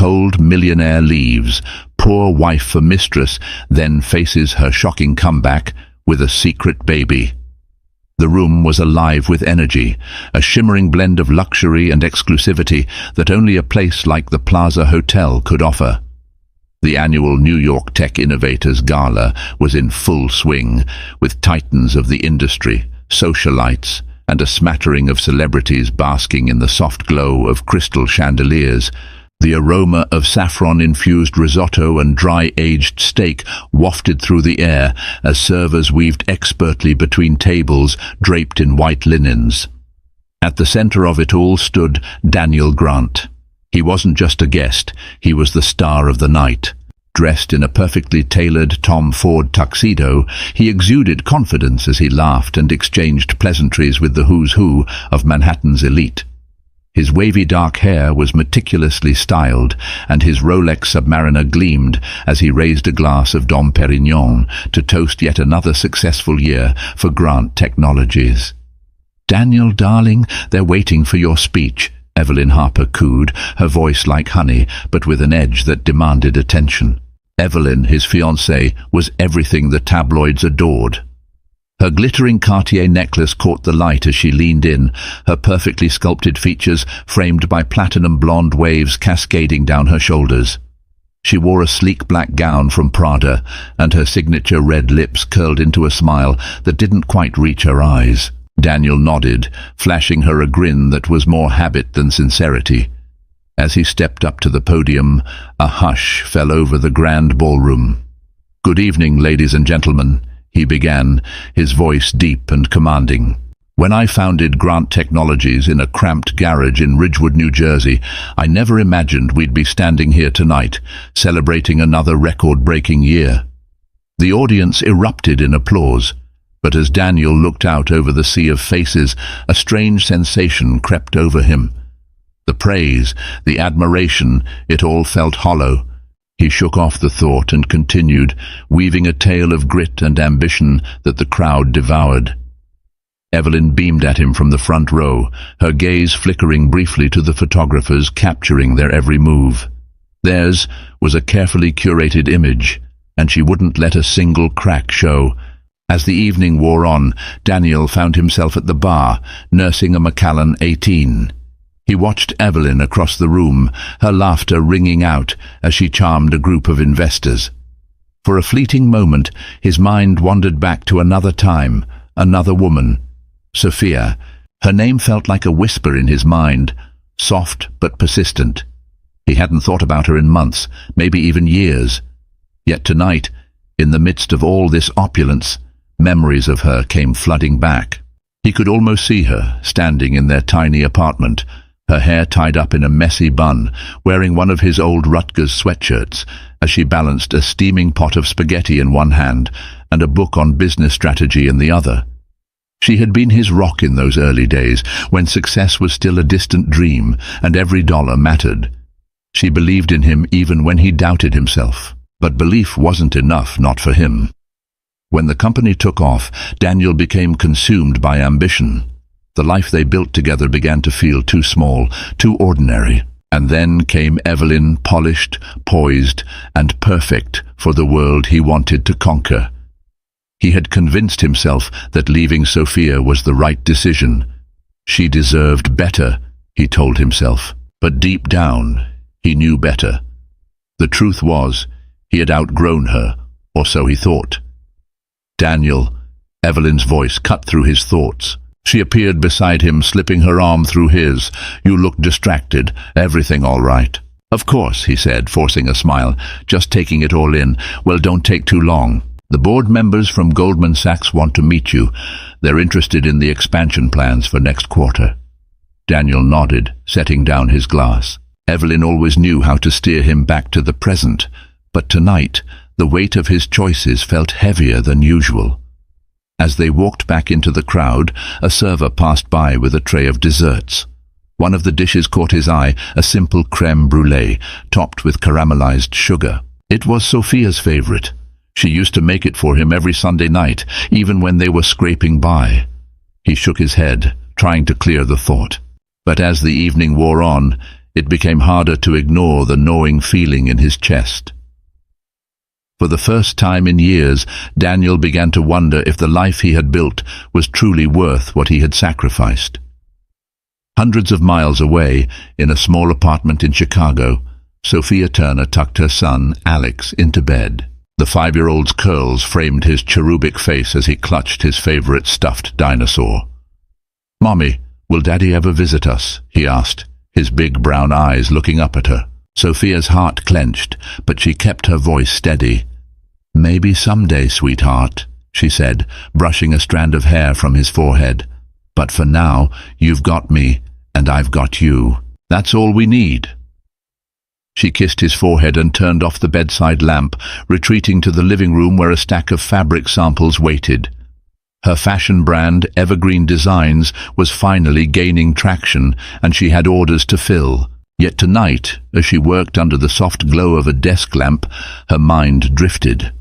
cold millionaire leaves, poor wife for mistress, then faces her shocking comeback with a secret baby. The room was alive with energy, a shimmering blend of luxury and exclusivity that only a place like the Plaza Hotel could offer. The annual New York Tech Innovators Gala was in full swing, with titans of the industry, socialites, and a smattering of celebrities basking in the soft glow of crystal chandeliers. The aroma of saffron-infused risotto and dry-aged steak wafted through the air as servers weaved expertly between tables draped in white linens. At the center of it all stood Daniel Grant. He wasn't just a guest, he was the star of the night. Dressed in a perfectly tailored Tom Ford tuxedo, he exuded confidence as he laughed and exchanged pleasantries with the who's who of Manhattan's elite. His wavy dark hair was meticulously styled, and his Rolex Submariner gleamed as he raised a glass of Dom Perignon to toast yet another successful year for Grant Technologies. "Daniel, darling, they're waiting for your speech," Evelyn Harper cooed, her voice like honey, but with an edge that demanded attention. Evelyn, his fiancée, was everything the tabloids adored. Her glittering Cartier necklace caught the light as she leaned in, her perfectly sculpted features framed by platinum blonde waves cascading down her shoulders. She wore a sleek black gown from Prada, and her signature red lips curled into a smile that didn't quite reach her eyes. Daniel nodded, flashing her a grin that was more habit than sincerity. As he stepped up to the podium, a hush fell over the grand ballroom. "Good evening, ladies and gentlemen," he began, his voice deep and commanding. "When I founded Grant Technologies in a cramped garage in Ridgewood, New Jersey, I never imagined we'd be standing here tonight, celebrating another record-breaking year." The audience erupted in applause, but as Daniel looked out over the sea of faces, a strange sensation crept over him. The praise, the admiration, it all felt hollow. He shook off the thought and continued, weaving a tale of grit and ambition that the crowd devoured. Evelyn beamed at him from the front row, her gaze flickering briefly to the photographers, capturing their every move. Theirs was a carefully curated image, and she wouldn't let a single crack show. As the evening wore on, Daniel found himself at the bar, nursing a Macallan 18. He watched Evelyn across the room, her laughter ringing out as she charmed a group of investors. For a fleeting moment, his mind wandered back to another time, another woman, Sophia. Her name felt like a whisper in his mind, soft but persistent. He hadn't thought about her in months, maybe even years. Yet tonight, in the midst of all this opulence, memories of her came flooding back. He could almost see her, standing in their tiny apartment, her hair tied up in a messy bun, wearing one of his old Rutgers sweatshirts, as she balanced a steaming pot of spaghetti in one hand and a book on business strategy in the other. She had been his rock in those early days, when success was still a distant dream and every dollar mattered. She believed in him even when he doubted himself, but belief wasn't enough, not for him. When the company took off, Daniel became consumed by ambition. The life they built together began to feel too small, too ordinary. And then came Evelyn, polished, poised, and perfect for the world he wanted to conquer. He had convinced himself that leaving Sophia was the right decision. She deserved better, he told himself, but deep down, he knew better. The truth was, he had outgrown her, or so he thought. "Daniel," Evelyn's voice cut through his thoughts. She appeared beside him, slipping her arm through his. "You look distracted. Everything all right?" "Of course," he said, forcing a smile, just taking it all in. "Well, don't take too long. The board members from Goldman Sachs want to meet you. They're interested in the expansion plans for next quarter." Daniel nodded, setting down his glass. Evelyn always knew how to steer him back to the present, but tonight the weight of his choices felt heavier than usual. As they walked back into the crowd, a server passed by with a tray of desserts. One of the dishes caught his eye, a simple crème brûlée, topped with caramelized sugar. It was Sophia's favorite. She used to make it for him every Sunday night, even when they were scraping by. He shook his head, trying to clear the thought. But as the evening wore on, It became harder to ignore the gnawing feeling in his chest. For the first time in years, Daniel began to wonder if the life he had built was truly worth what he had sacrificed. Hundreds of miles away, in a small apartment in Chicago, Sophia Turner tucked her son, Alex, into bed. The 5-year-old's curls framed his cherubic face as he clutched his favorite stuffed dinosaur. "Mommy, will Daddy ever visit us?" he asked, his big brown eyes looking up at her. Sophia's heart clenched, but she kept her voice steady. "Maybe someday, sweetheart," she said, brushing a strand of hair from his forehead. "But for now, you've got me, and I've got you. That's all we need." She kissed his forehead and turned off the bedside lamp, retreating to the living room where a stack of fabric samples waited. Her fashion brand, Evergreen Designs, was finally gaining traction, and she had orders to fill. Yet tonight, as she worked under the soft glow of a desk lamp, her mind drifted.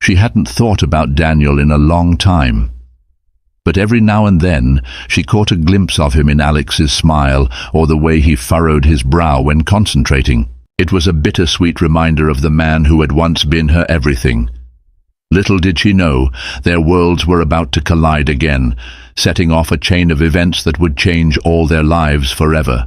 She hadn't thought about Daniel in a long time. But every now and then, she caught a glimpse of him in Alex's smile, or the way he furrowed his brow when concentrating. It was a bittersweet reminder of the man who had once been her everything. Little did she know, their worlds were about to collide again, setting off a chain of events that would change all their lives forever.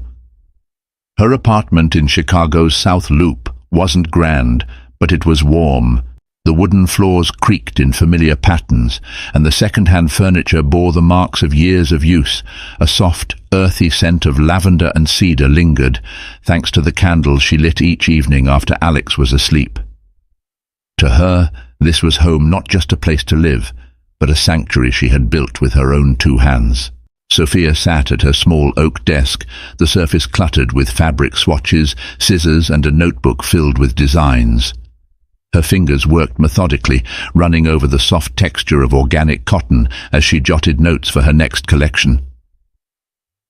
Her apartment in Chicago's South Loop wasn't grand, but it was warm. The wooden floors creaked in familiar patterns, and the second-hand furniture bore the marks of years of use. A soft, earthy scent of lavender and cedar lingered, thanks to the candles she lit each evening after Alex was asleep. To her, this was home, not just a place to live, but a sanctuary she had built with her own 2 hands. Sophia sat at her small oak desk, the surface cluttered with fabric swatches, scissors, and a notebook filled with designs. Her fingers worked methodically, running over the soft texture of organic cotton as she jotted notes for her next collection.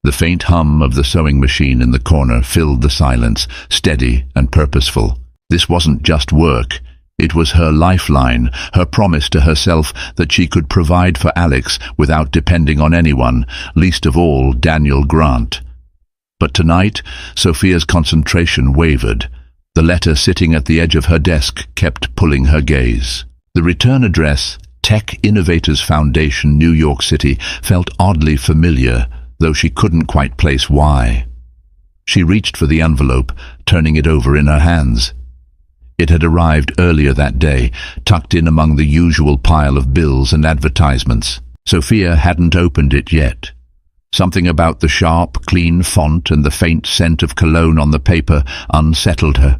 The faint hum of the sewing machine in the corner filled the silence, steady and purposeful. This wasn't just work. It was her lifeline, her promise to herself that she could provide for Alex without depending on anyone, least of all Daniel Grant. But tonight, Sophia's concentration wavered. The letter sitting at the edge of her desk kept pulling her gaze. The return address, Tech Innovators Foundation, New York City, felt oddly familiar, though she couldn't quite place why. She reached for the envelope, turning it over in her hands. It had arrived earlier that day, tucked in among the usual pile of bills and advertisements. Sophia hadn't opened it yet. Something about the sharp, clean font and the faint scent of cologne on the paper unsettled her.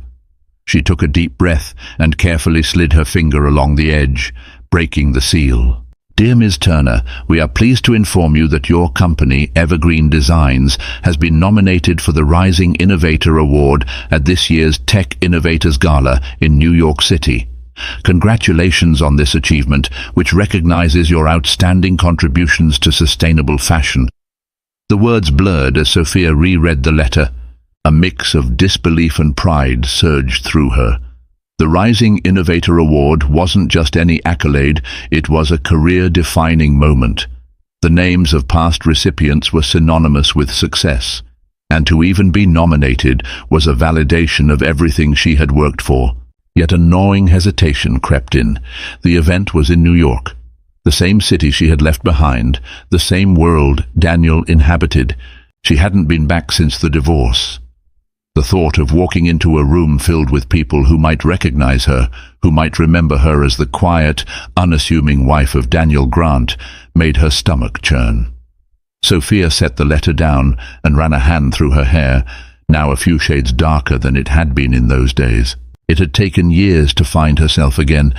She took a deep breath and carefully slid her finger along the edge, breaking the seal. "Dear Ms. Turner, we are pleased to inform you that your company, Evergreen Designs, has been nominated for the Rising Innovator Award at this year's Tech Innovators Gala in New York City. Congratulations on this achievement, which recognizes your outstanding contributions to sustainable fashion." The words blurred as Sophia reread the letter. A mix of disbelief and pride surged through her. The Rising Innovator Award wasn't just any accolade, it was a career-defining moment. The names of past recipients were synonymous with success, and to even be nominated was a validation of everything she had worked for. Yet a gnawing hesitation crept in. The event was in New York, the same city she had left behind, the same world Daniel inhabited. She hadn't been back since the divorce. The thought of walking into a room filled with people who might recognize her, who might remember her as the quiet, unassuming wife of Daniel Grant, made her stomach churn. Sophia set the letter down and ran a hand through her hair, now a few shades darker than it had been in those days. It had taken years to find herself again,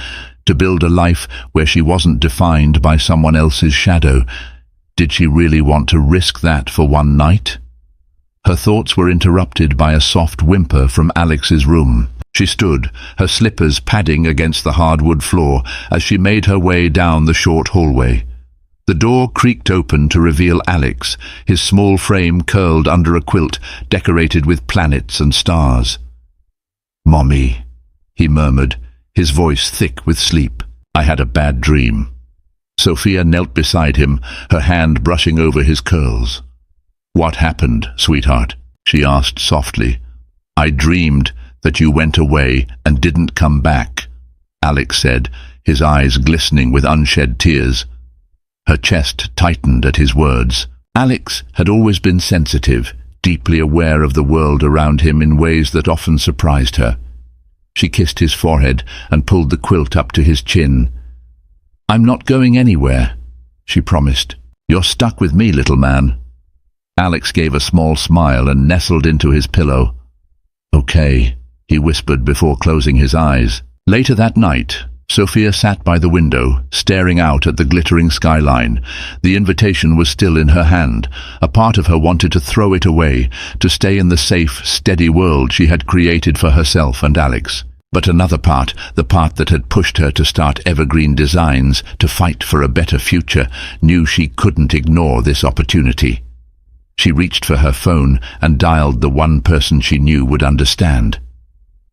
to build a life where she wasn't defined by someone else's shadow. Did she really want to risk that for one night? Her thoughts were interrupted by a soft whimper from Alex's room. She stood, her slippers padding against the hardwood floor, as she made her way down the short hallway. The door creaked open to reveal Alex, his small frame curled under a quilt decorated with planets and stars. "Mommy," he murmured, his voice thick with sleep. "I had a bad dream." Sophia knelt beside him, her hand brushing over his curls. "What happened, sweetheart?" she asked softly. "I dreamed that you went away and didn't come back," Alex said, his eyes glistening with unshed tears. Her chest tightened at his words. Alex had always been sensitive, deeply aware of the world around him in ways that often surprised her. She kissed his forehead and pulled the quilt up to his chin. "I'm not going anywhere," she promised. "You're stuck with me, little man." Alex gave a small smile and nestled into his pillow. "Okay," he whispered before closing his eyes. Later that night, Sophia sat by the window, staring out at the glittering skyline. The invitation was still in her hand. A part of her wanted to throw it away, to stay in the safe, steady world she had created for herself and Alex. But another part, the part that had pushed her to start Evergreen Designs, to fight for a better future, knew she couldn't ignore this opportunity. She reached for her phone and dialed the one person she knew would understand.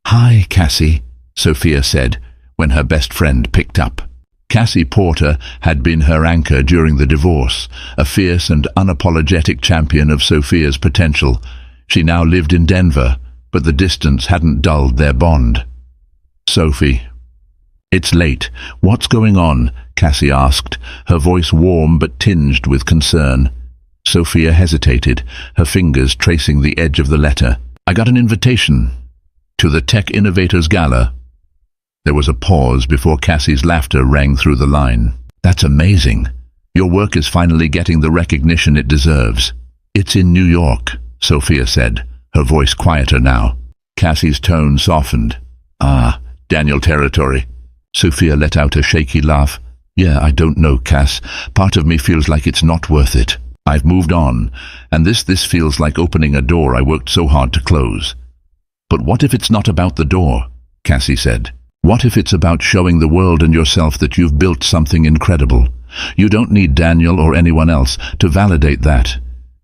"Hi, Cassie," Sophia said, when her best friend picked up. Cassie Porter had been her anchor during the divorce, a fierce and unapologetic champion of Sophia's potential. She now lived in Denver, but the distance hadn't dulled their bond. "Sophie." "It's late. What's going on?" Cassie asked, her voice warm but tinged with concern. Sophia hesitated, her fingers tracing the edge of the letter. "I got an invitation to the Tech Innovators Gala." There was a pause before Cassie's laughter rang through the line. "That's amazing. Your work is finally getting the recognition it deserves." "It's in New York," Sophia said, her voice quieter now. Cassie's tone softened. "Ah, Daniel territory." Sophia let out a shaky laugh. "Yeah, I don't know, Cass. Part of me feels like it's not worth it. I've moved on, and this feels like opening a door I worked so hard to close." "But what if it's not about the door?" Cassie said. "What if it's about showing the world and yourself that you've built something incredible? You don't need Daniel or anyone else to validate that.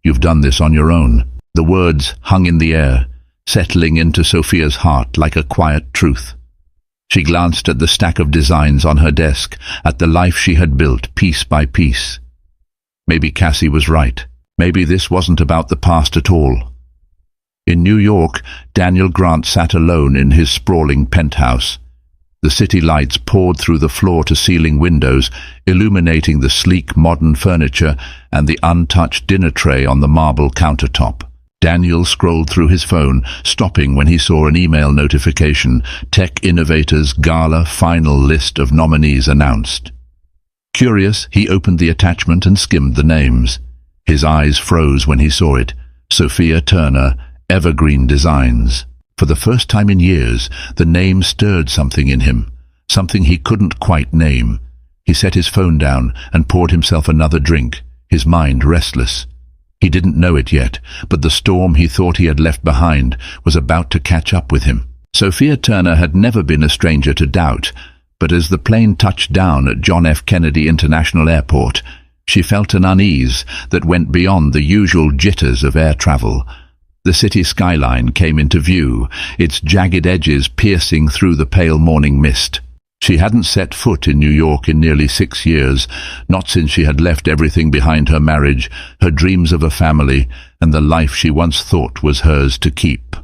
You've done this on your own." The words hung in the air, settling into Sophia's heart like a quiet truth. She glanced at the stack of designs on her desk, at the life she had built piece by piece. Maybe Cassie was right. Maybe this wasn't about the past at all. In New York, Daniel Grant sat alone in his sprawling penthouse. The city lights poured through the floor-to-ceiling windows, illuminating the sleek modern furniture and the untouched dinner tray on the marble countertop. Daniel scrolled through his phone, stopping when he saw an email notification. Tech Innovators Gala final list of nominees announced. Curious, he opened the attachment and skimmed the names. His eyes froze when he saw it. Sophia Turner, Evergreen Designs. For the first time in years, the name stirred something in him, something he couldn't quite name. He set his phone down and poured himself another drink, his mind restless. He didn't know it yet, but the storm he thought he had left behind was about to catch up with him. Sophia Turner had never been a stranger to doubt, but as the plane touched down at John F. Kennedy International Airport, she felt an unease that went beyond the usual jitters of air travel. The city skyline came into view, its jagged edges piercing through the pale morning mist. She hadn't set foot in New York in nearly 6 years, not since she had left everything behind: her marriage, her dreams of a family, and the life she once thought was hers to keep.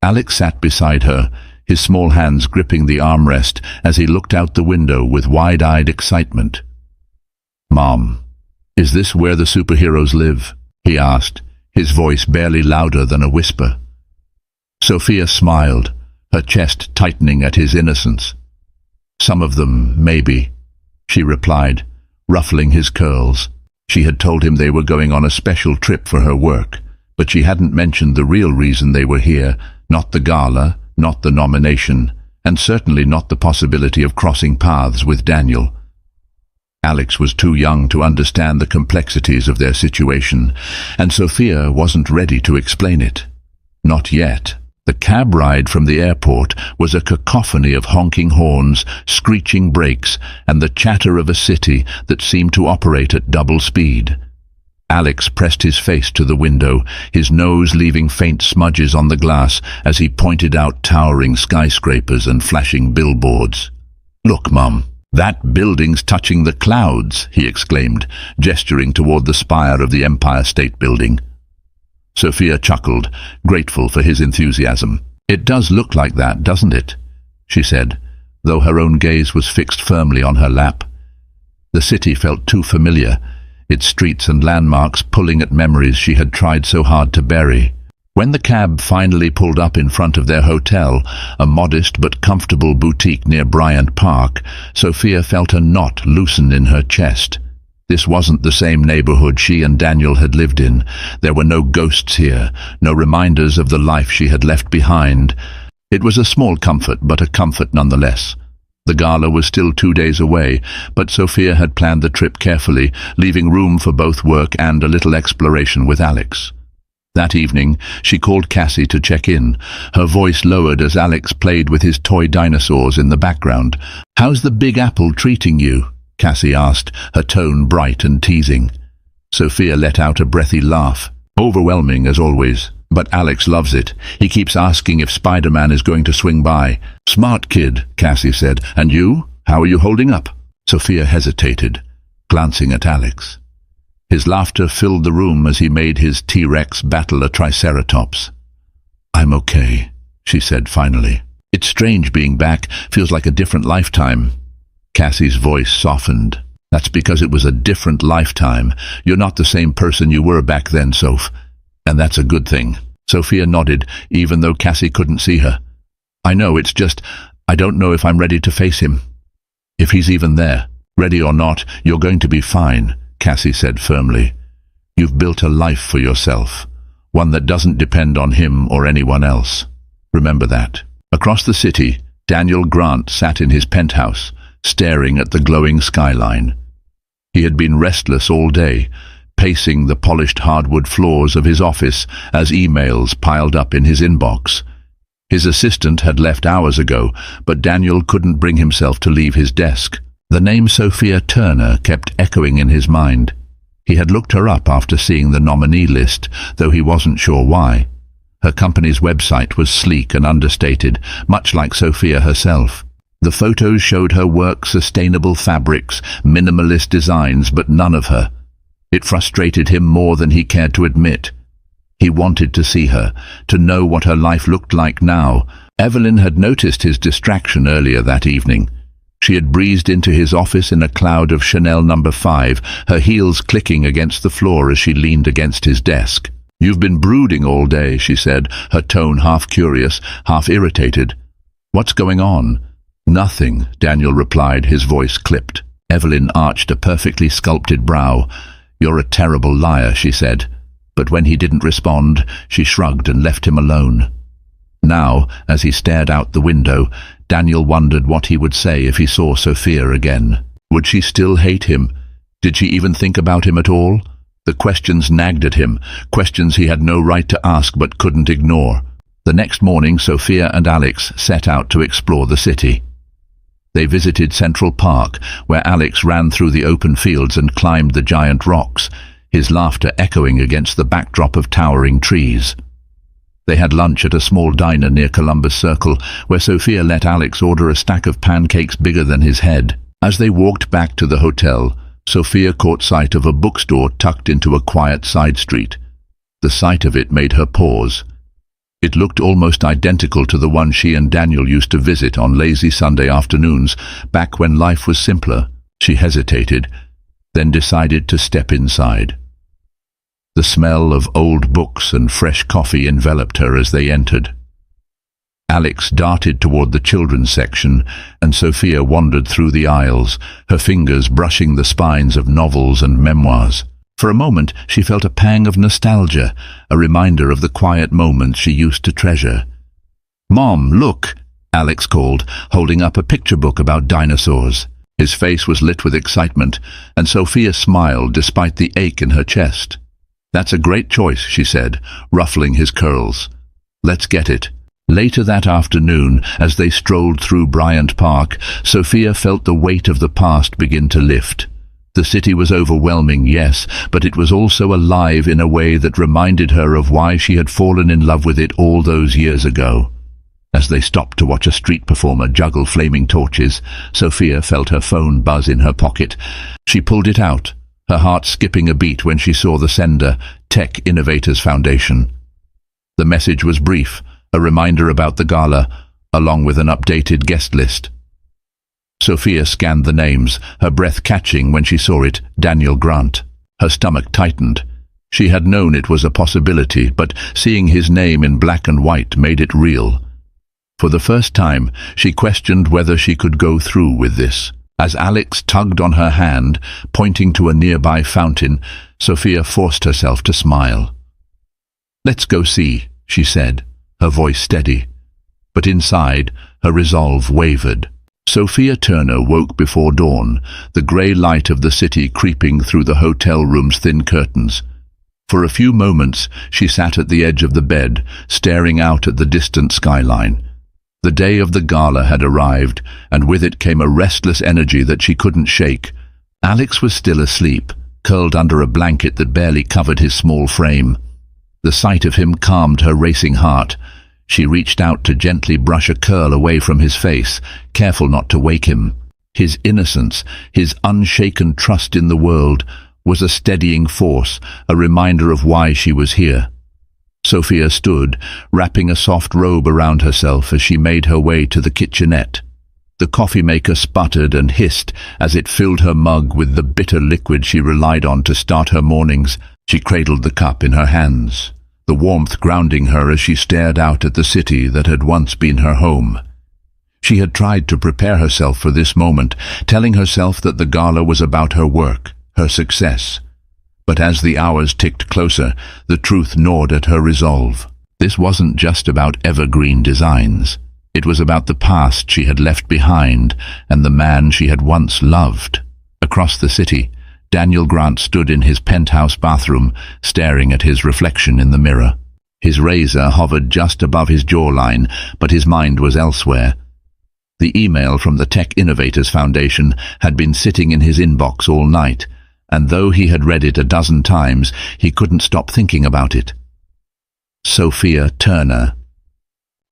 Alex sat beside her, his small hands gripping the armrest as he looked out the window with wide-eyed excitement. "Mom, is this where the superheroes live?" he asked, his voice barely louder than a whisper. Sophia smiled, her chest tightening at his innocence. "Some of them, maybe," she replied, ruffling his curls. She had told him they were going on a special trip for her work, but she hadn't mentioned the real reason they were here, not the gala, not the nomination, and certainly not the possibility of crossing paths with Daniel. Alex was too young to understand the complexities of their situation, and Sophia wasn't ready to explain it. Not yet. The cab ride from the airport was a cacophony of honking horns, screeching brakes, and the chatter of a city that seemed to operate at double speed. Alex pressed his face to the window, his nose leaving faint smudges on the glass as he pointed out towering skyscrapers and flashing billboards. "Look, Mum, that building's touching the clouds," he exclaimed, gesturing toward the spire of the Empire State Building. Sophia chuckled, grateful for his enthusiasm. "It does look like that, doesn't it?" she said, though her own gaze was fixed firmly on her lap. The city felt too familiar, its streets and landmarks pulling at memories she had tried so hard to bury. When the cab finally pulled up in front of their hotel, a modest but comfortable boutique near Bryant Park, Sophia felt a knot loosen in her chest. This wasn't the same neighborhood she and Daniel had lived in. There were no ghosts here, no reminders of the life she had left behind. It was a small comfort, but a comfort nonetheless. The gala was still 2 days away, but Sophia had planned the trip carefully, leaving room for both work and a little exploration with Alex. That evening, she called Cassie to check in, her voice lowered as Alex played with his toy dinosaurs in the background. "How's the Big Apple treating you?" Cassie asked, her tone bright and teasing. Sophia let out a breathy laugh. "Overwhelming, as always. But Alex loves it. He keeps asking if Spider-Man is going to swing by." "Smart kid," Cassie said. "And you? How are you holding up?" Sophia hesitated, glancing at Alex. His laughter filled the room as he made his T-Rex battle a Triceratops. "I'm okay," she said finally. "It's strange being back. Feels like a different lifetime." Cassie's voice softened. "That's because it was a different lifetime. You're not the same person you were back then, Soph. And that's a good thing." Sophia nodded, even though Cassie couldn't see her. "I know, it's just, I don't know if I'm ready to face him. If he's even there. Ready or not, you're going to be fine," Cassie said firmly. "You've built a life for yourself, one that doesn't depend on him or anyone else. Remember that." Across the city, Daniel Grant sat in his penthouse, staring at the glowing skyline. He had been restless all day, pacing the polished hardwood floors of his office as emails piled up in his inbox. His assistant had left hours ago, but Daniel couldn't bring himself to leave his desk. The name Sophia Turner kept echoing in his mind. He had looked her up after seeing the nominee list, though he wasn't sure why. Her company's website was sleek and understated, much like Sophia herself. The photos showed her work sustainable fabrics, minimalist designs, but none of her. It frustrated him more than he cared to admit. He wanted to see her, to know what her life looked like now. Evelyn had noticed his distraction earlier that evening. She had breezed into his office in a cloud of Chanel No. 5, her heels clicking against the floor as she leaned against his desk. "You've been brooding all day," she said, her tone half curious, half irritated. "What's going on?" "Nothing," Daniel replied, his voice clipped. Evelyn arched a perfectly sculpted brow. "You're a terrible liar," she said. But when he didn't respond, she shrugged and left him alone. Now, as he stared out the window, Daniel wondered what he would say if he saw Sophia again. Would she still hate him? Did she even think about him at all? The questions nagged at him, questions he had no right to ask but couldn't ignore. The next morning, Sophia and Alex set out to explore the city. They visited Central Park, where Alex ran through the open fields and climbed the giant rocks, his laughter echoing against the backdrop of towering trees. They had lunch at a small diner near Columbus Circle, where Sophia let Alex order a stack of pancakes bigger than his head. As they walked back to the hotel, Sophia caught sight of a bookstore tucked into a quiet side street. The sight of it made her pause. It looked almost identical to the one she and Daniel used to visit on lazy Sunday afternoons, back when life was simpler. She hesitated, then decided to step inside. The smell of old books and fresh coffee enveloped her as they entered. Alex darted toward the children's section, and Sophia wandered through the aisles, her fingers brushing the spines of novels and memoirs. For a moment, she felt a pang of nostalgia, a reminder of the quiet moments she used to treasure. "Mom, look!" Alex called, holding up a picture book about dinosaurs. His face was lit with excitement, and Sophia smiled despite the ache in her chest. "That's a great choice," she said, ruffling his curls. "Let's get it." Later that afternoon, as they strolled through Bryant Park, Sophia felt the weight of the past begin to lift. The city was overwhelming, yes, but it was also alive in a way that reminded her of why she had fallen in love with it all those years ago. As they stopped to watch a street performer juggle flaming torches, Sophia felt her phone buzz in her pocket. She pulled it out, her heart skipping a beat when she saw the sender, Tech Innovators Foundation. The message was brief, a reminder about the gala, along with an updated guest list. Sophia scanned the names, her breath catching when she saw it, Daniel Grant. Her stomach tightened. She had known it was a possibility, but seeing his name in black and white made it real. For the first time, she questioned whether she could go through with this. As Alex tugged on her hand, pointing to a nearby fountain, Sophia forced herself to smile. "Let's go see," she said, her voice steady. But inside, her resolve wavered. Sophia Turner woke before dawn, the grey light of the city creeping through the hotel room's thin curtains. For a few moments, she sat at the edge of the bed, staring out at the distant skyline. The day of the gala had arrived, and with it came a restless energy that she couldn't shake. Alex was still asleep, curled under a blanket that barely covered his small frame. The sight of him calmed her racing heart. She reached out to gently brush a curl away from his face, careful not to wake him. His innocence, his unshaken trust in the world, was a steadying force, a reminder of why she was here. Sophia stood, wrapping a soft robe around herself as she made her way to the kitchenette. The coffee maker sputtered and hissed as it filled her mug with the bitter liquid she relied on to start her mornings. She cradled the cup in her hands, the warmth grounding her as she stared out at the city that had once been her home. She had tried to prepare herself for this moment, telling herself that the gala was about her work, her success. But as the hours ticked closer, the truth gnawed at her resolve. This wasn't just about evergreen designs. It was about the past she had left behind and the man she had once loved. Across the city, Daniel Grant stood in his penthouse bathroom, staring at his reflection in the mirror. His razor hovered just above his jawline, but his mind was elsewhere. The email from the Tech Innovators Foundation had been sitting in his inbox all night, and though he had read it a dozen times, he couldn't stop thinking about it. Sophia Turner.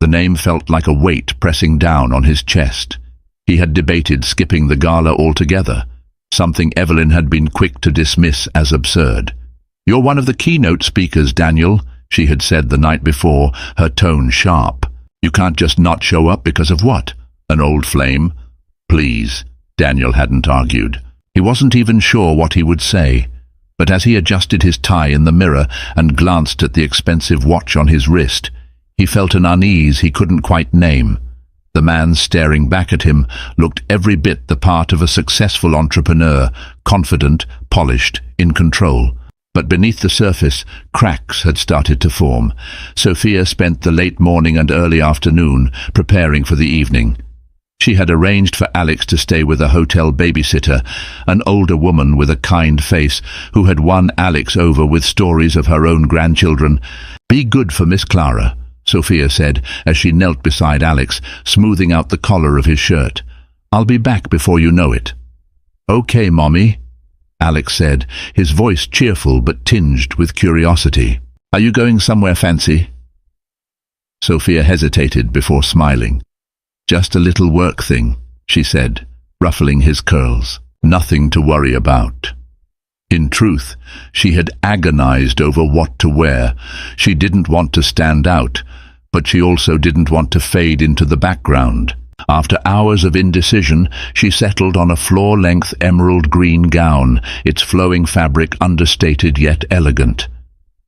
The name felt like a weight pressing down on his chest. He had debated skipping the gala altogether, something Evelyn had been quick to dismiss as absurd. "You're one of the keynote speakers, Daniel," she had said the night before, her tone sharp. "You can't just not show up because of what? An old flame?" "Please," Daniel hadn't argued. He wasn't even sure what he would say, but as he adjusted his tie in the mirror and glanced at the expensive watch on his wrist, he felt an unease he couldn't quite name. The man staring back at him looked every bit the part of a successful entrepreneur, confident, polished, in control. But beneath the surface, cracks had started to form. Sophia spent the late morning and early afternoon preparing for the evening. She had arranged for Alex to stay with a hotel babysitter, an older woman with a kind face who had won Alex over with stories of her own grandchildren. "Be good for Miss Clara," Sophia said as she knelt beside Alex, smoothing out the collar of his shirt. "I'll be back before you know it." "Okay, Mommy," Alex said, his voice cheerful but tinged with curiosity. "Are you going somewhere fancy?" Sophia hesitated before smiling. "Just a little work thing," she said, ruffling his curls. "Nothing to worry about." In truth, she had agonized over what to wear. She didn't want to stand out, but she also didn't want to fade into the background. After hours of indecision, she settled on a floor-length emerald green gown, its flowing fabric understated yet elegant.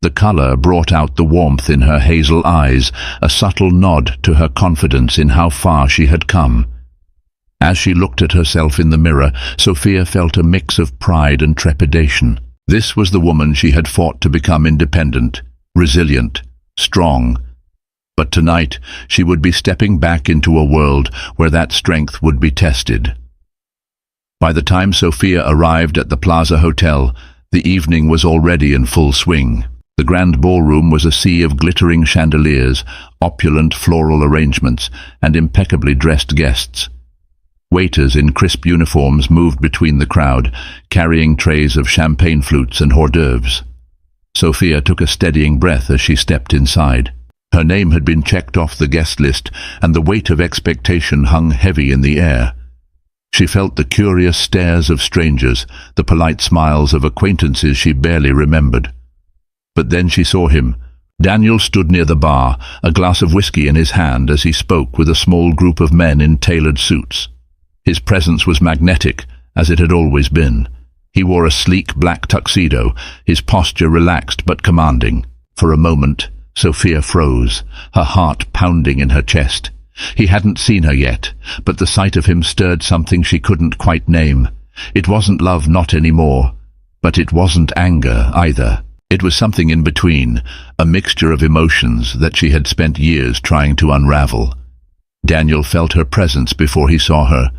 The color brought out the warmth in her hazel eyes, a subtle nod to her confidence in how far she had come. As she looked at herself in the mirror, Sophia felt a mix of pride and trepidation. This was the woman she had fought to become independent, resilient, strong. But tonight she would be stepping back into a world where that strength would be tested. By the time Sophia arrived at the Plaza Hotel, the evening was already in full swing. The grand ballroom was a sea of glittering chandeliers, opulent floral arrangements, and impeccably dressed guests. Waiters in crisp uniforms moved between the crowd, carrying trays of champagne flutes and hors d'oeuvres. Sophia took a steadying breath as she stepped inside. Her name had been checked off the guest list, and the weight of expectation hung heavy in the air. She felt the curious stares of strangers, the polite smiles of acquaintances she barely remembered. But then she saw him. Daniel stood near the bar, a glass of whiskey in his hand as he spoke with a small group of men in tailored suits. His presence was magnetic, as it had always been. He wore a sleek black tuxedo, his posture relaxed but commanding. For a moment, Sophia froze, her heart pounding in her chest. He hadn't seen her yet, but the sight of him stirred something she couldn't quite name. It wasn't love, not anymore, but it wasn't anger either. It was something in between, a mixture of emotions that she had spent years trying to unravel. Daniel felt her presence before he saw her.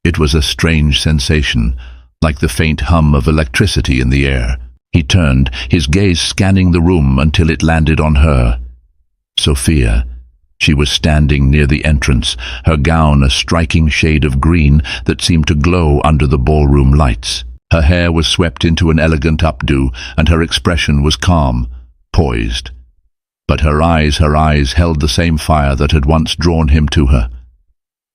It was a strange sensation, like the faint hum of electricity in the air. He turned, his gaze scanning the room until it landed on her. Sophia. She was standing near the entrance, her gown a striking shade of green that seemed to glow under the ballroom lights. Her hair was swept into an elegant updo, and her expression was calm, poised. But her eyes held the same fire that had once drawn him to her.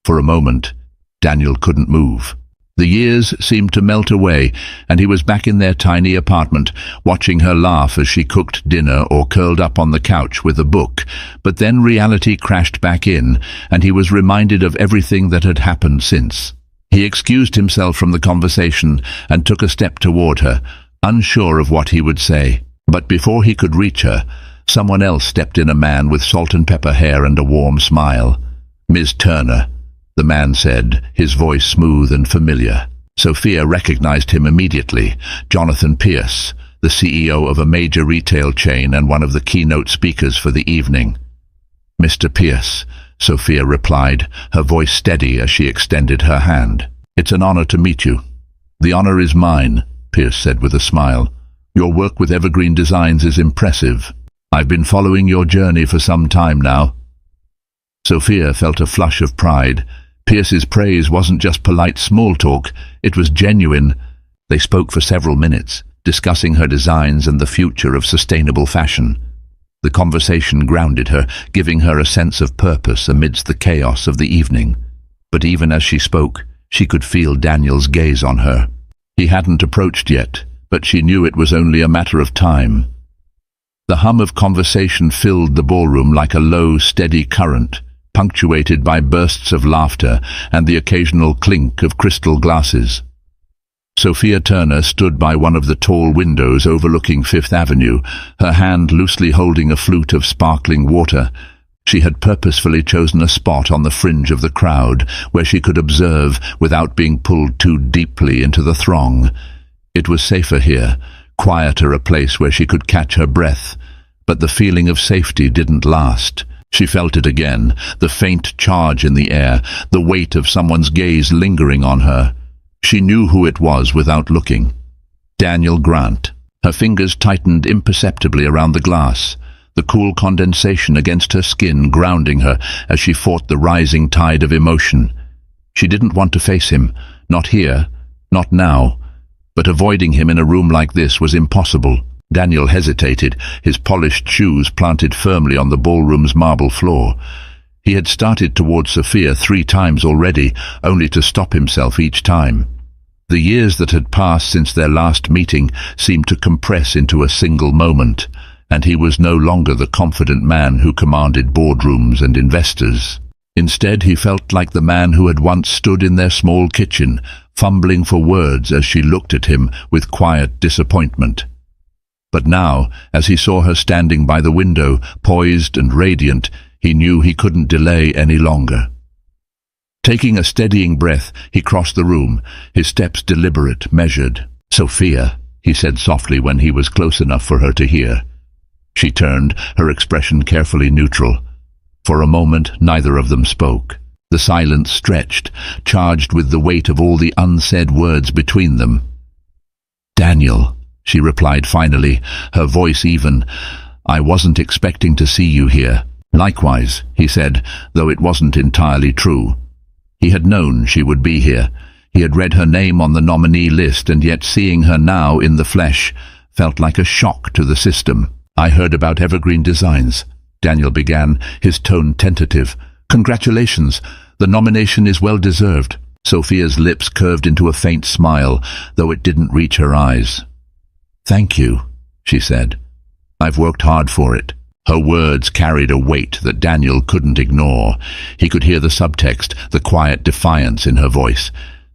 For a moment, Daniel couldn't move. The years seemed to melt away, and he was back in their tiny apartment, watching her laugh as she cooked dinner or curled up on the couch with a book. But then reality crashed back in, and he was reminded of everything that had happened since. He excused himself from the conversation and took a step toward her, unsure of what he would say. But before he could reach her, someone else stepped in, a man with salt and pepper hair and a warm smile. "Miss Turner," the man said, his voice smooth and familiar. Sophia recognized him immediately. Jonathan Pierce, the CEO of a major retail chain and one of the keynote speakers for the evening. "Mr. Pierce," Sophia replied, her voice steady as she extended her hand. "It's an honor to meet you." "The honor is mine," Pierce said with a smile. "Your work with Evergreen Designs is impressive. I've been following your journey for some time now." Sophia felt a flush of pride. Pierce's praise wasn't just polite small talk, it was genuine. They spoke for several minutes, discussing her designs and the future of sustainable fashion. The conversation grounded her, giving her a sense of purpose amidst the chaos of the evening. But even as she spoke, she could feel Daniel's gaze on her. He hadn't approached yet, but she knew it was only a matter of time. The hum of conversation filled the ballroom like a low, steady current, punctuated by bursts of laughter and the occasional clink of crystal glasses. Sophia Turner stood by one of the tall windows overlooking Fifth Avenue, her hand loosely holding a flute of sparkling water. She had purposefully chosen a spot on the fringe of the crowd where she could observe without being pulled too deeply into the throng. It was safer here, quieter, a place where she could catch her breath. But the feeling of safety didn't last. She felt it again, the faint charge in the air, the weight of someone's gaze lingering on her. She knew who it was without looking. Daniel Grant. Her fingers tightened imperceptibly around the glass, the cool condensation against her skin grounding her as she fought the rising tide of emotion. She didn't want to face him, not here, not now, but avoiding him in a room like this was impossible. Daniel hesitated, his polished shoes planted firmly on the ballroom's marble floor. He had started towards Sophia 3 times already, only to stop himself each time. The years that had passed since their last meeting seemed to compress into a single moment, and he was no longer the confident man who commanded boardrooms and investors. Instead, he felt like the man who had once stood in their small kitchen, fumbling for words as she looked at him with quiet disappointment. But now, as he saw her standing by the window, poised and radiant, he knew he couldn't delay any longer. Taking a steadying breath, he crossed the room, his steps deliberate, measured. "Sophia," he said softly when he was close enough for her to hear. She turned, her expression carefully neutral. For a moment, neither of them spoke. The silence stretched, charged with the weight of all the unsaid words between them. "Daniel," she replied finally, her voice even. "I wasn't expecting to see you here." "Likewise," he said, though it wasn't entirely true. He had known she would be here. He had read her name on the nominee list, and yet seeing her now in the flesh felt like a shock to the system. "I heard about Evergreen Designs," Daniel began, his tone tentative. "Congratulations. The nomination is well deserved." Sophia's lips curved into a faint smile, though it didn't reach her eyes. "Thank you," she said. "I've worked hard for it." Her words carried a weight that Daniel couldn't ignore. He could hear the subtext, the quiet defiance in her voice.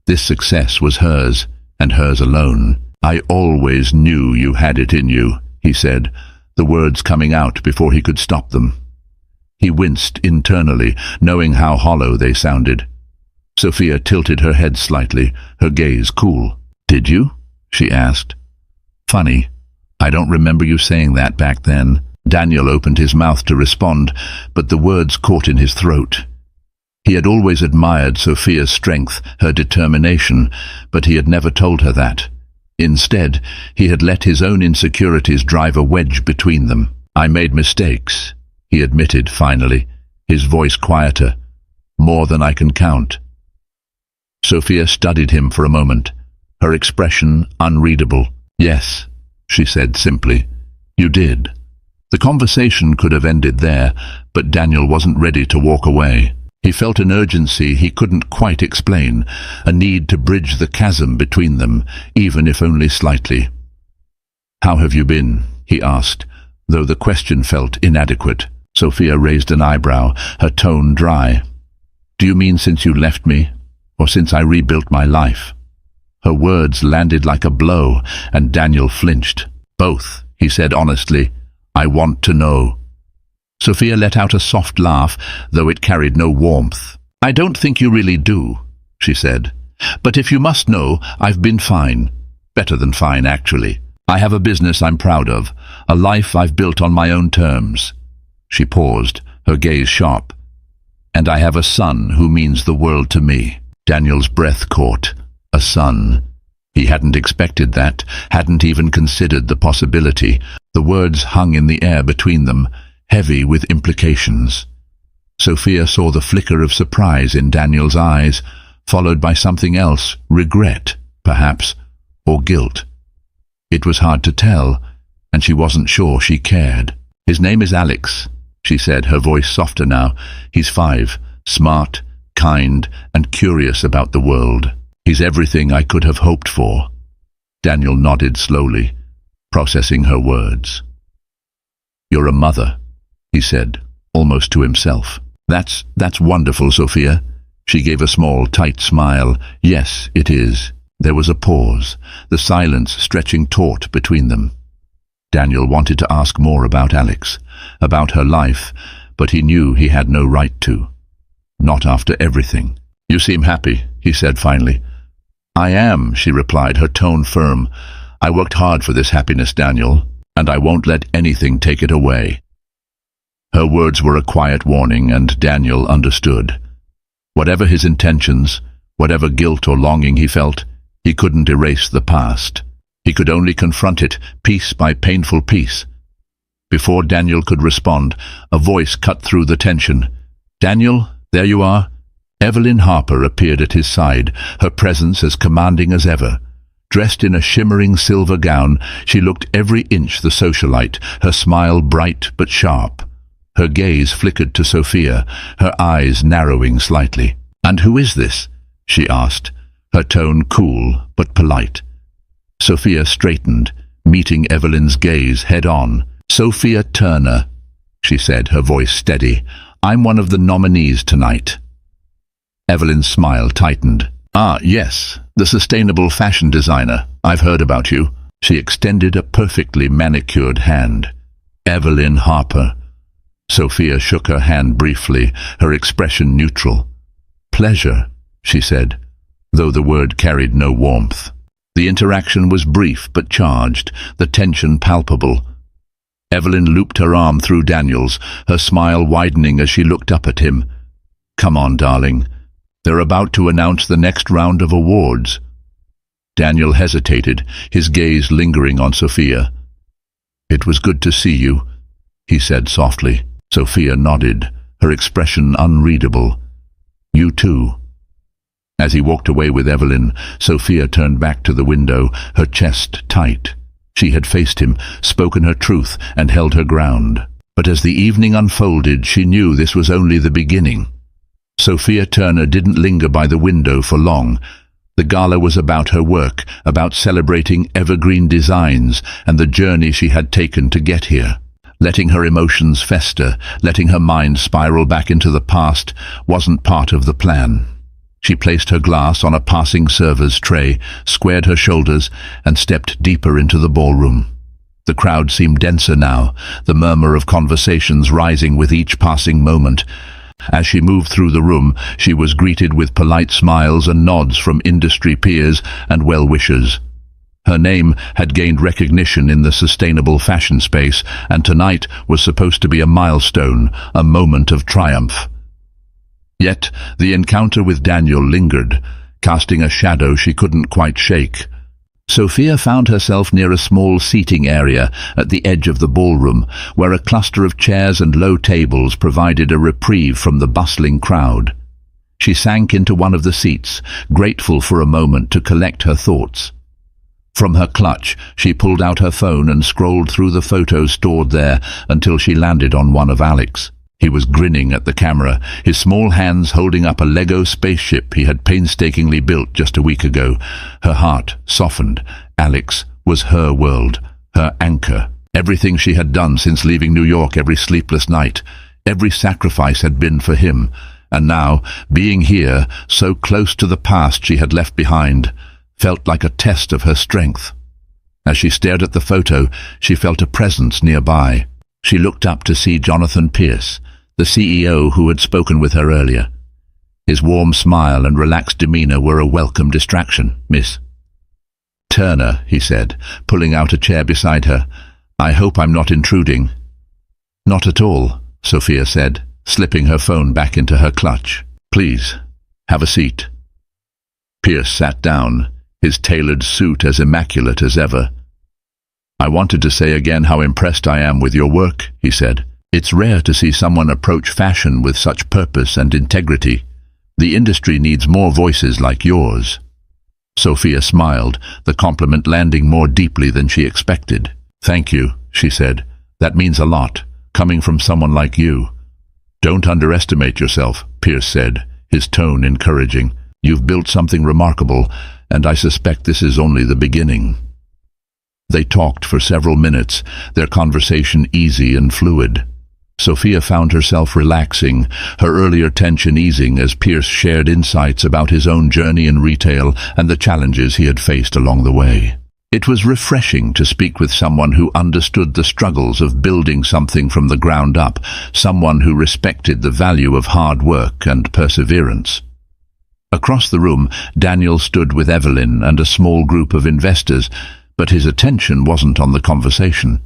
This success was hers, and hers alone. "I always knew you had it in you," he said, the words coming out before he could stop them. He winced internally, knowing how hollow they sounded. Sophia tilted her head slightly, her gaze cool. "Did you?" she asked. "Funny. I don't remember you saying that back then." Daniel opened his mouth to respond, but the words caught in his throat. He had always admired Sophia's strength, her determination, but he had never told her that. Instead, he had let his own insecurities drive a wedge between them. "I made mistakes," he admitted finally, his voice quieter. "More than I can count." Sophia studied him for a moment, her expression unreadable. "Yes," she said simply. "You did." The conversation could have ended there, but Daniel wasn't ready to walk away. He felt an urgency he couldn't quite explain, a need to bridge the chasm between them, even if only slightly. "How have you been?" he asked, though the question felt inadequate. Sophia raised an eyebrow, her tone dry. "Do you mean since you left me, or since I rebuilt my life?" Her words landed like a blow, and Daniel flinched. "Both," he said honestly. "I want to know." Sophia let out a soft laugh, though it carried no warmth. "I don't think you really do," she said. "But if you must know, I've been fine. Better than fine, actually. I have a business I'm proud of, a life I've built on my own terms." She paused, her gaze sharp. "And I have a son who means the world to me." Daniel's breath caught. A son. He hadn't expected that, hadn't even considered the possibility. The words hung in the air between them, heavy with implications. Sophia saw the flicker of surprise in Daniel's eyes, followed by something else, regret, perhaps, or guilt. It was hard to tell, and she wasn't sure she cared. "His name is Alex," she said, her voice softer now. "He's 5, smart, kind, and curious about the world. He's everything I could have hoped for." Daniel nodded slowly, processing her words. "You're a mother," he said, almost to himself. That's wonderful, Sophia." She gave a small, tight smile. "Yes, it is." There was a pause, the silence stretching taut between them. Daniel wanted to ask more about Alex, about her life, but he knew he had no right to. Not after everything. "You seem happy," he said finally. "I am," she replied, her tone firm. "I worked hard for this happiness, Daniel, and I won't let anything take it away." Her words were a quiet warning, and Daniel understood. Whatever his intentions, whatever guilt or longing he felt, he couldn't erase the past. He could only confront it, piece by painful piece. Before Daniel could respond, a voice cut through the tension. "Daniel, there you are." Evelyn Harper appeared at his side, her presence as commanding as ever. Dressed in a shimmering silver gown, she looked every inch the socialite, her smile bright but sharp. Her gaze flickered to Sophia, her eyes narrowing slightly. "And who is this?" she asked, her tone cool but polite. Sophia straightened, meeting Evelyn's gaze head-on. "Sophia Turner," she said, her voice steady. "I'm one of the nominees tonight." Evelyn's smile tightened. "Ah, yes, the sustainable fashion designer. I've heard about you." She extended a perfectly manicured hand. "Evelyn Harper." Sophia shook her hand briefly, her expression neutral. "Pleasure," she said, though the word carried no warmth. The interaction was brief but charged, the tension palpable. Evelyn looped her arm through Daniel's, her smile widening as she looked up at him. "Come on, darling. They're about to announce the next round of awards." Daniel hesitated, his gaze lingering on Sophia. "It was good to see you," he said softly. Sophia nodded, her expression unreadable. "You too." As he walked away with Evelyn, Sophia turned back to the window, her chest tight. She had faced him, spoken her truth, and held her ground. But as the evening unfolded, she knew this was only the beginning. Sophia Turner didn't linger by the window for long. The gala was about her work, about celebrating evergreen designs and the journey she had taken to get here. Letting her emotions fester, letting her mind spiral back into the past, wasn't part of the plan. She placed her glass on a passing server's tray, squared her shoulders, and stepped deeper into the ballroom. The crowd seemed denser now, the murmur of conversations rising with each passing moment. As she moved through the room, she was greeted with polite smiles and nods from industry peers and well-wishers. Her name had gained recognition in the sustainable fashion space, and tonight was supposed to be a milestone, a moment of triumph. Yet the encounter with Daniel lingered, casting a shadow she couldn't quite shake. Sophia found herself near a small seating area at the edge of the ballroom, where a cluster of chairs and low tables provided a reprieve from the bustling crowd. She sank into one of the seats, grateful for a moment to collect her thoughts. From her clutch, she pulled out her phone and scrolled through the photos stored there until she landed on one of Alex. He was grinning at the camera, his small hands holding up a Lego spaceship he had painstakingly built just a week ago. Her heart softened. Alex was her world, her anchor. Everything she had done since leaving New York every sleepless night, every sacrifice had been for him. And now, being here, so close to the past she had left behind, felt like a test of her strength. As she stared at the photo, she felt a presence nearby. She looked up to see Jonathan Pierce, the CEO who had spoken with her earlier. His warm smile and relaxed demeanor were a welcome distraction. "Miss Turner," he said, pulling out a chair beside her. "I hope I'm not intruding." "Not at all," Sophia said, slipping her phone back into her clutch. "Please, have a seat." Pierce sat down, his tailored suit as immaculate as ever. "I wanted to say again how impressed I am with your work," he said. "It's rare to see someone approach fashion with such purpose and integrity. The industry needs more voices like yours." Sophia smiled, the compliment landing more deeply than she expected. "Thank you," she said. "That means a lot, coming from someone like you." "Don't underestimate yourself," Pierce said, his tone encouraging. "You've built something remarkable, and I suspect this is only the beginning." They talked for several minutes, their conversation easy and fluid. Sophia found herself relaxing, her earlier tension easing as Pierce shared insights about his own journey in retail and the challenges he had faced along the way. It was refreshing to speak with someone who understood the struggles of building something from the ground up, someone who respected the value of hard work and perseverance. Across the room, Daniel stood with Evelyn and a small group of investors, but his attention wasn't on the conversation.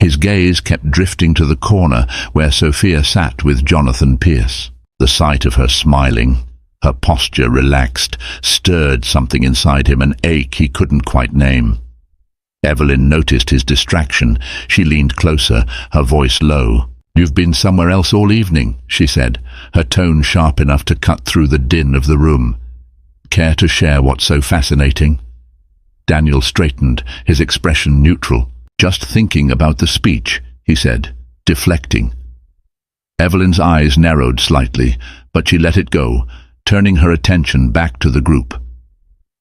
His gaze kept drifting to the corner where Sophia sat with Jonathan Pierce. The sight of her smiling, her posture relaxed, stirred something inside him, an ache he couldn't quite name. Evelyn noticed his distraction. She leaned closer, her voice low. "You've been somewhere else all evening," she said, her tone sharp enough to cut through the din of the room. "Care to share what's so fascinating?" Daniel straightened, his expression neutral. "Just thinking about the speech," he said, deflecting. Evelyn's eyes narrowed slightly, but she let it go, turning her attention back to the group.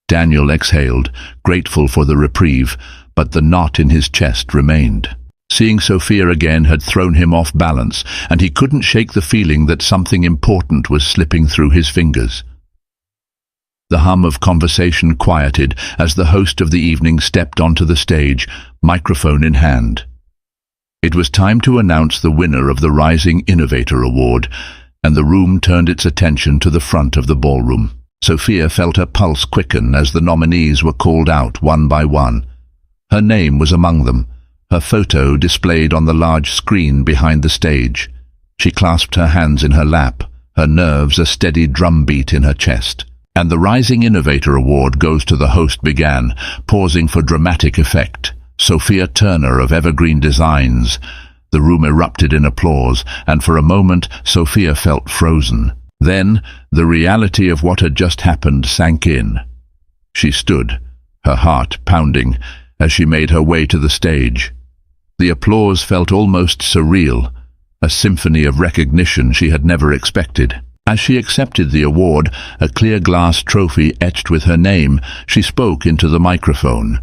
Daniel exhaled, grateful for the reprieve, but the knot in his chest remained. Seeing Sophia again had thrown him off balance, and he couldn't shake the feeling that something important was slipping through his fingers. The hum of conversation quieted as the host of the evening stepped onto the stage, microphone in hand. It was time to announce the winner of the Rising Innovator Award, and the room turned its attention to the front of the ballroom. Sophia felt her pulse quicken as the nominees were called out one by one. Her name was among them, her photo displayed on the large screen behind the stage. She clasped her hands in her lap, her nerves a steady drumbeat in her chest. "And the Rising Innovator Award goes to the host," began, pausing for dramatic effect. "Sophia Turner of Evergreen Designs." The room erupted in applause, and for a moment Sophia felt frozen. Then the reality of what had just happened sank in. She stood, her heart pounding, as she made her way to the stage. The applause felt almost surreal, a symphony of recognition she had never expected. As she accepted the award, a clear glass trophy etched with her name, she spoke into the microphone.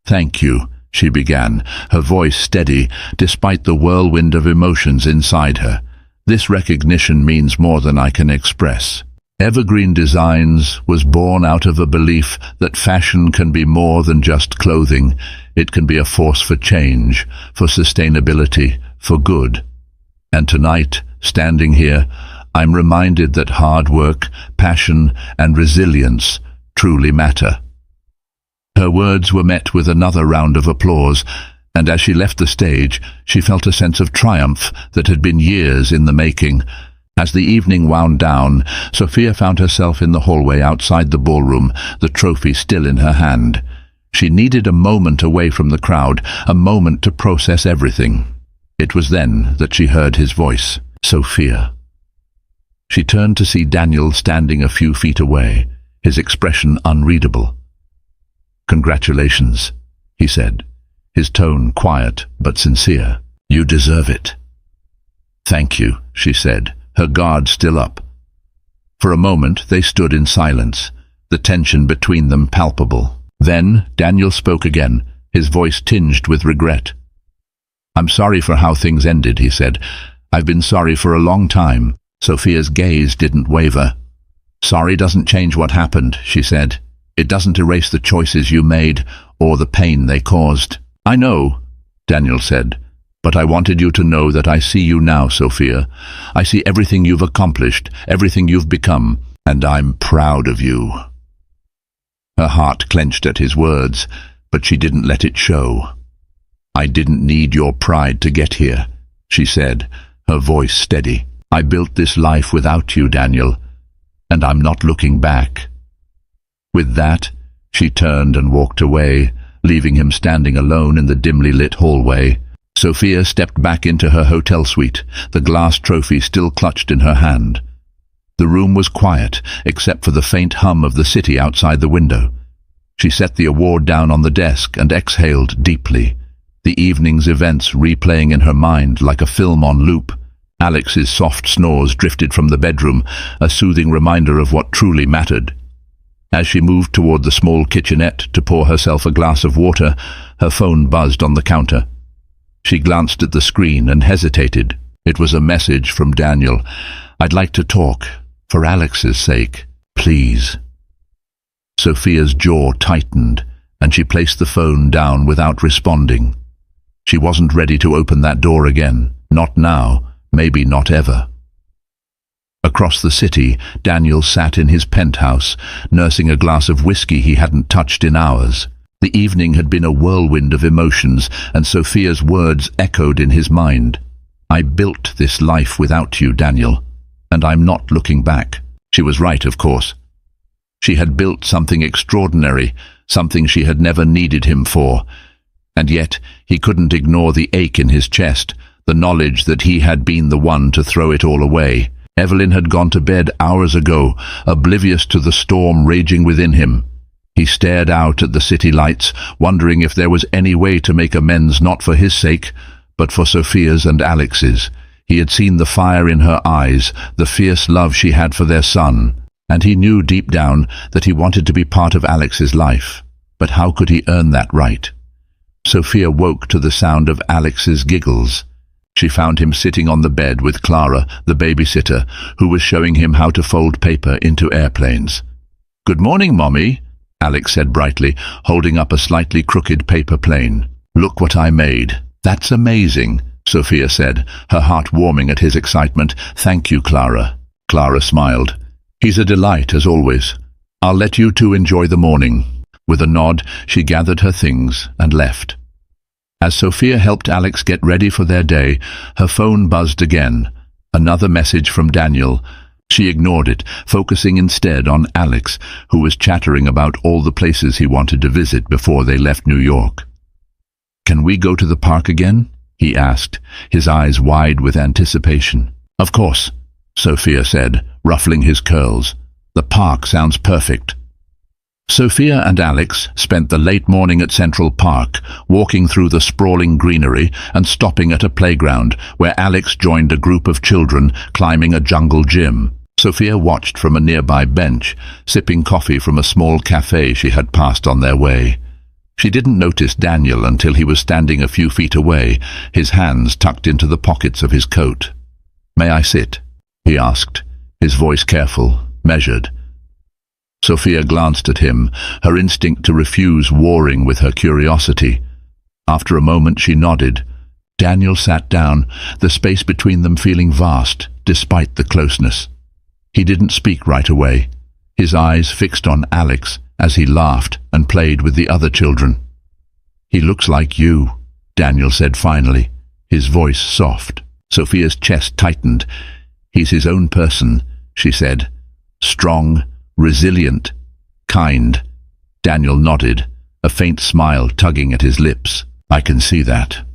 "Thank you," she began, her voice steady, despite the whirlwind of emotions inside her. "This recognition means more than I can express." Evergreen Designs was born out of a belief that fashion can be more than just clothing. It can be a force for change, for sustainability, for good. And tonight, standing here, I'm reminded that hard work, passion, and resilience truly matter. Her words were met with another round of applause, and as she left the stage, she felt a sense of triumph that had been years in the making. As the evening wound down, Sophia found herself in the hallway outside the ballroom, the trophy still in her hand. She needed a moment away from the crowd, a moment to process everything. It was then that she heard his voice. "Sophia." She turned to see Daniel standing a few feet away, his expression unreadable. "Congratulations," he said, his tone quiet but sincere. "You deserve it." "Thank you," she said, her guard still up. For a moment they stood in silence, the tension between them palpable. Then Daniel spoke again, his voice tinged with regret. "I'm sorry for how things ended," he said. "I've been sorry for a long time." Sophia's gaze didn't waver. "Sorry doesn't change what happened," she said. "It doesn't erase the choices you made or the pain they caused." "I know," Daniel said, "but I wanted you to know that I see you now, Sophia. I see everything you've accomplished, everything you've become, and I'm proud of you." Her heart clenched at his words, but she didn't let it show. "I didn't need your pride to get here," she said, her voice steady. "I built this life without you, Daniel, and I'm not looking back." With that, she turned and walked away, leaving him standing alone in the dimly lit hallway. Sophia stepped back into her hotel suite, the glass trophy still clutched in her hand. The room was quiet, except for the faint hum of the city outside the window. She set the award down on the desk and exhaled deeply, the evening's events replaying in her mind like a film on loop. Alex's soft snores drifted from the bedroom, a soothing reminder of what truly mattered. As she moved toward the small kitchenette to pour herself a glass of water, her phone buzzed on the counter. She glanced at the screen and hesitated. It was a message from Daniel. "I'd like to talk, for Alex's sake, please." Sophia's jaw tightened, and she placed the phone down without responding. She wasn't ready to open that door again. Not now, maybe not ever. Across the city, Daniel sat in his penthouse, nursing a glass of whiskey he hadn't touched in hours. The evening had been a whirlwind of emotions, and Sophia's words echoed in his mind. "I built this life without you, Daniel, and I'm not looking back." She was right, of course. She had built something extraordinary, something she had never needed him for. And yet he couldn't ignore the ache in his chest, the knowledge that he had been the one to throw it all away. Evelyn had gone to bed hours ago, oblivious to the storm raging within him. He stared out at the city lights, wondering if there was any way to make amends, not for his sake, but for Sophia's and Alex's. He had seen the fire in her eyes, the fierce love she had for their son, and he knew deep down that he wanted to be part of Alex's life. But how could he earn that right? Sophia woke to the sound of Alex's giggles. She found him sitting on the bed with Clara, the babysitter, who was showing him how to fold paper into airplanes. "Good morning, Mommy," Alex said brightly, holding up a slightly crooked paper plane. "Look what I made." "That's amazing," Sophia said, her heart warming at his excitement. "Thank you, Clara." Clara smiled. "He's a delight, as always. I'll let you two enjoy the morning." With a nod, she gathered her things and left. As Sophia helped Alex get ready for their day, her phone buzzed again. Another message from Daniel. She ignored it, focusing instead on Alex, who was chattering about all the places he wanted to visit before they left New York. "Can we go to the park again?" he asked, his eyes wide with anticipation. "Of course," Sophia said, ruffling his curls. "The park sounds perfect." Sophia and Alex spent the late morning at Central Park, walking through the sprawling greenery and stopping at a playground where Alex joined a group of children climbing a jungle gym. Sophia watched from a nearby bench, sipping coffee from a small cafe she had passed on their way. She didn't notice Daniel until he was standing a few feet away, his hands tucked into the pockets of his coat. "May I sit?" he asked, his voice careful, measured. Sophia glanced at him, her instinct to refuse warring with her curiosity. After a moment she nodded. Daniel sat down, the space between them feeling vast, despite the closeness. He didn't speak right away, his eyes fixed on Alex as he laughed and played with the other children. "He looks like you," Daniel said finally, his voice soft. Sophia's chest tightened. "He's his own person," she said. "Strong, resilient, kind." Daniel nodded, a faint smile tugging at his lips. "I can see that."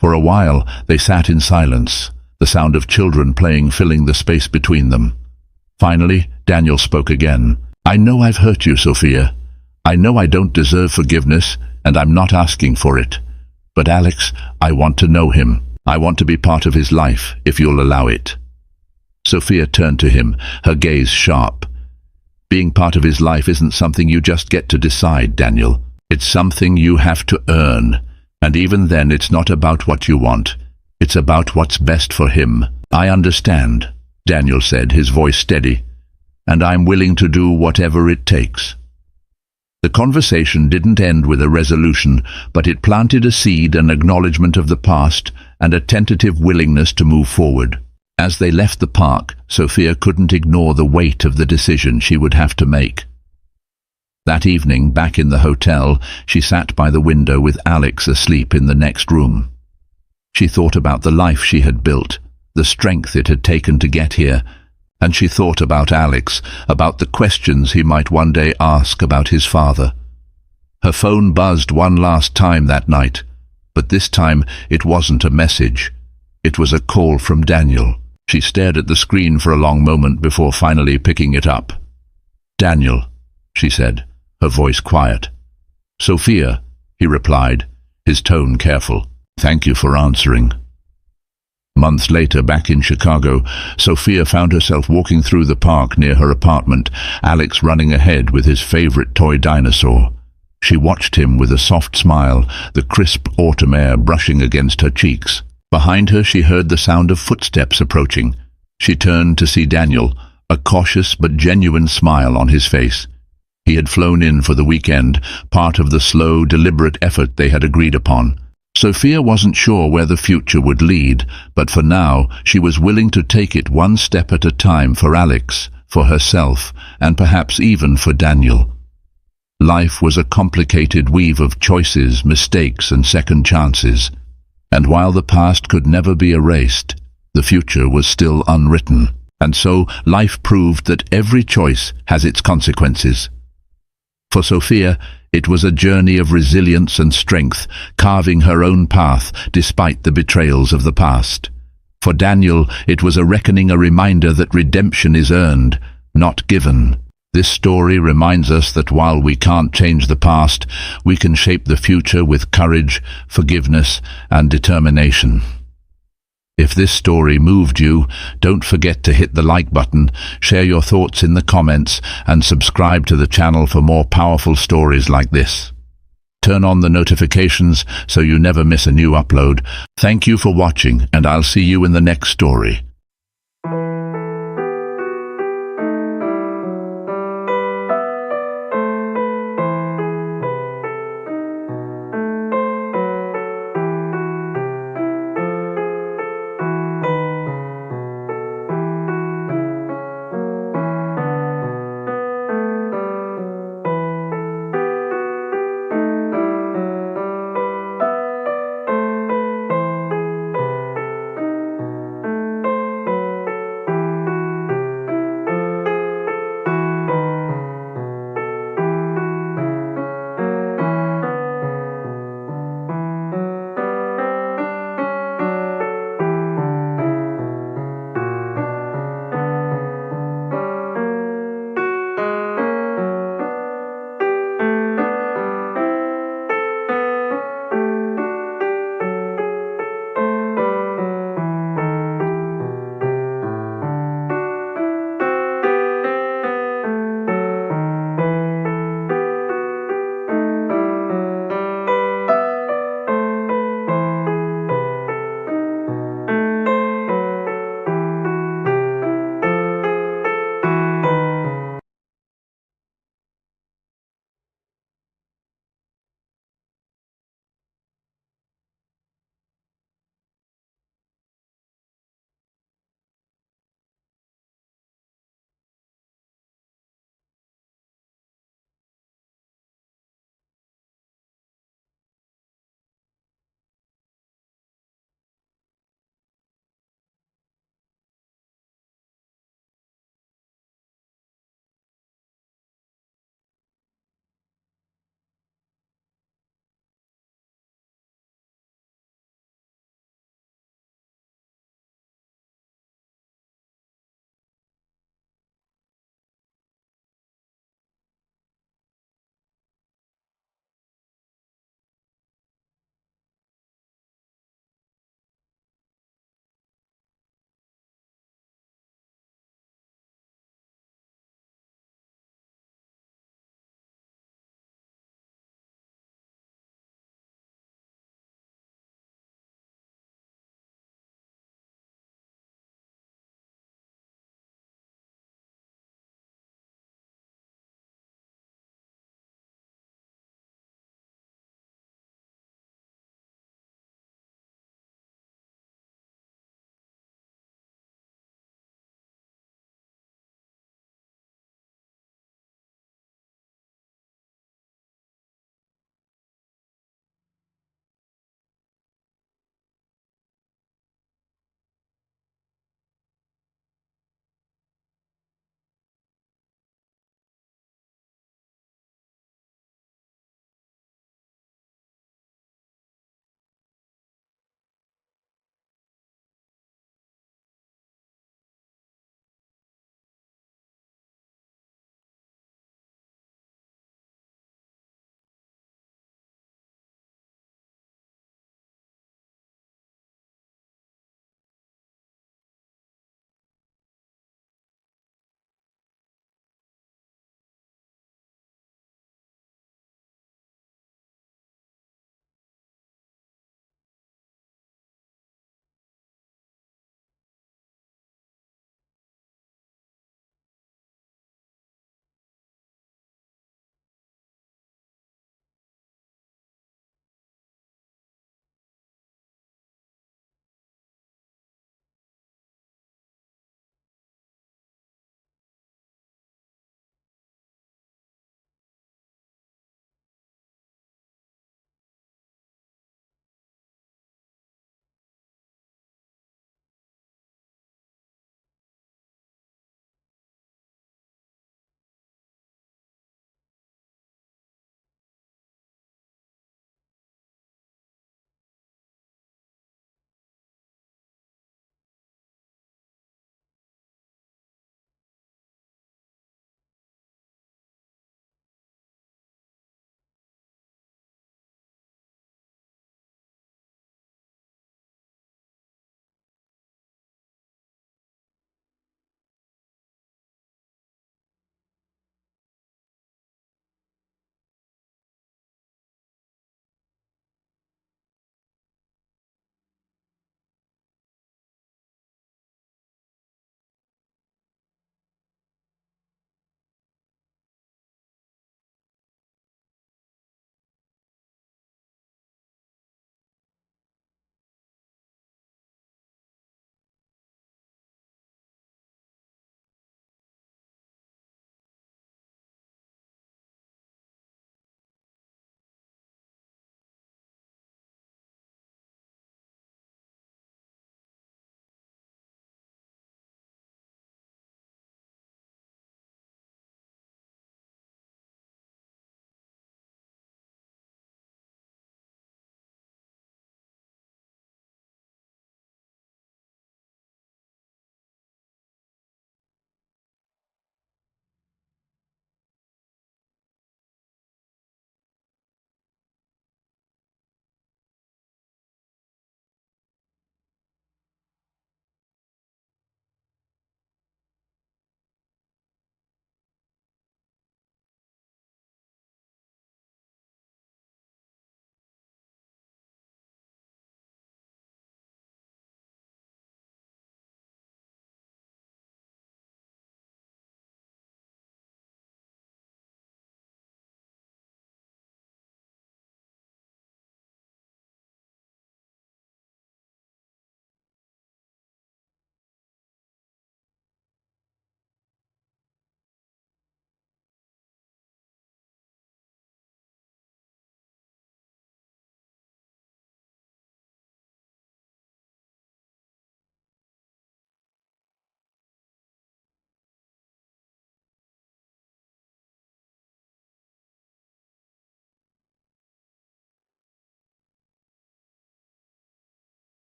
For a while they sat in silence, the sound of children playing filling the space between them. Finally, Daniel spoke again. "I know I've hurt you, Sophia. I know I don't deserve forgiveness, and I'm not asking for it. But Alex, I want to know him. I want to be part of his life, if you'll allow it." Sophia turned to him, her gaze sharp. "Being part of his life isn't something you just get to decide, Daniel. It's something you have to earn. And even then, it's not about what you want. It's about what's best for him." "I understand," Daniel said, his voice steady. "And I'm willing to do whatever it takes." The conversation didn't end with a resolution, but it planted a seed, an acknowledgement of the past, and a tentative willingness to move forward. As they left the park, Sophia couldn't ignore the weight of the decision she would have to make. That evening, back in the hotel, she sat by the window with Alex asleep in the next room. She thought about the life she had built, the strength it had taken to get here, and she thought about Alex, about the questions he might one day ask about his father. Her phone buzzed one last time that night, but this time it wasn't a message. It was a call from Daniel. She stared at the screen for a long moment before finally picking it up. "Daniel," she said, her voice quiet. "Sophia," he replied, his tone careful. "Thank you for answering." Months later, back in Chicago, Sophia found herself walking through the park near her apartment, Alex running ahead with his favorite toy dinosaur. She watched him with a soft smile, the crisp autumn air brushing against her cheeks. Behind her she heard the sound of footsteps approaching. She turned to see Daniel, a cautious but genuine smile on his face. He had flown in for the weekend, part of the slow, deliberate effort they had agreed upon. Sophia wasn't sure where the future would lead, but for now she was willing to take it one step at a time for Alex, for herself, and perhaps even for Daniel. Life was a complicated weave of choices, mistakes, and second chances. And while the past could never be erased, the future was still unwritten. And so life proved that every choice has its consequences. For Sophia, it was a journey of resilience and strength, carving her own path despite the betrayals of the past. For Daniel, it was a reckoning, a reminder that redemption is earned, not given. This story reminds us that while we can't change the past, we can shape the future with courage, forgiveness, and determination. If this story moved you, don't forget to hit the like button, share your thoughts in the comments, and subscribe to the channel for more powerful stories like this. Turn on the notifications so you never miss a new upload. Thank you for watching, and I'll see you in the next story.